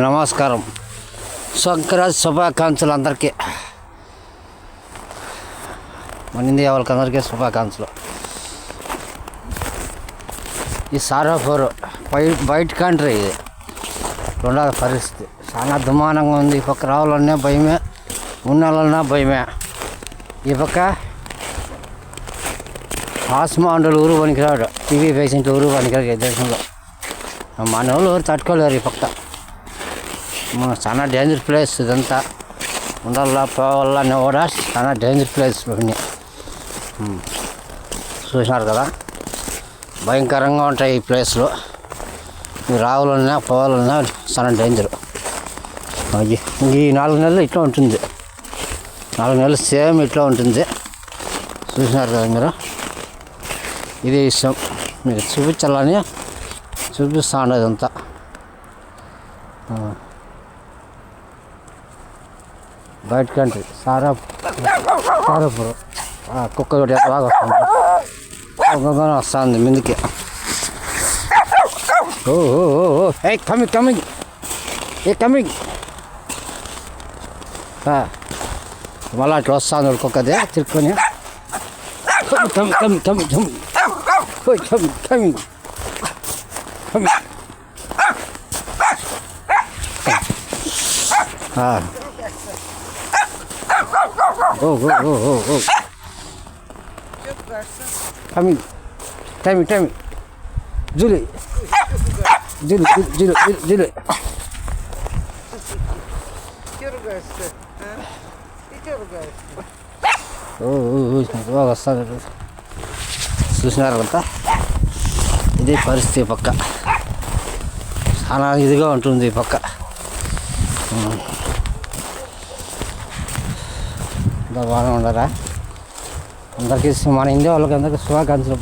నమస్కారం. సంక్రాంతి శుభాకాంక్షలు అందరికీ. మన ఇండియా వాళ్ళకి అందరికీ శుభాకాంక్షలు. ఈ సారాపూర్ బయట కంట్రీ ఇది. రెండవ పరిస్థితి చాలా దుమానంగా ఉంది. ఈ పక్క రావాలన్నా భయమే, ఉండాలన్నా భయమే. ఈ పక్క ఆస్మాండలు ఊరు పనికిరాడు, టీవీ పేషెంట్లు ఊరు పనికిరాడు. దేశంలో మన వాళ్ళు ఊరు తట్టుకోలేరు. ఈ పక్క చాలా డేంజర్ ప్లేస్ ఇదంతా. ఉండాలా పోవాలన్నా కూడా చాలా డేంజర్ ప్లేస్. చూసినారు కదా, భయంకరంగా ఉంటాయి ఈ ప్లేస్లో. మీరు రావాలన్నా పోవాలన్నా చాలా డేంజర్. ఈ 4 నెలలు ఇట్లా ఉంటుంది. 4 నెలలు సేమ్ ఇట్లా ఉంటుంది. చూసినారు కదా మీరు. ఇది విషయం మీకు చూపించాలని చూపిస్తా ఉండేది అంతా. బయట కంట్రీ సారాపురం. కుక్క కూడా బాగా వస్తుంది, వస్తుంది ముందుకి. ఏ కమింగ్ మళ్ళీ అట్లా వస్తుంది కుక్కదే తిరుక్కొని. Coming. Julie. వస్తాను. చూసినారంతా ఇదే పరిస్థితి. పక్క చాలా ఇదిగా ఉంటుంది ఈ పక్క. బాగా ఉండరా అందరికీ. మన ఇండియా వాళ్ళకి అందరికీ శుభాకాంక్షలు.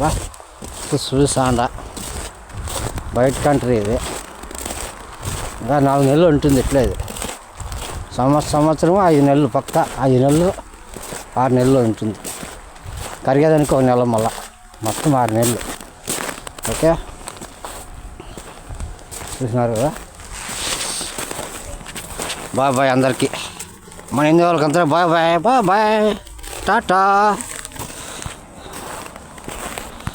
చూసాండ బయట కంట్రీ ఇది. ఇంకా 4 నెలలు ఉంటుంది ఇట్లా. ఇది సంవత్సరం 5 నెలలు, పక్క 5 నెలలు 6 నెలలు ఉంటుంది. కరిగేదానికి 1 నెల, మళ్ళా మొత్తం 6 నెలలు. ఓకే, చూసినారు కదా. బాయ్ అందరికీ. మన ఇండియా వాళ్ళకి అంతా బాయ్ టాటా.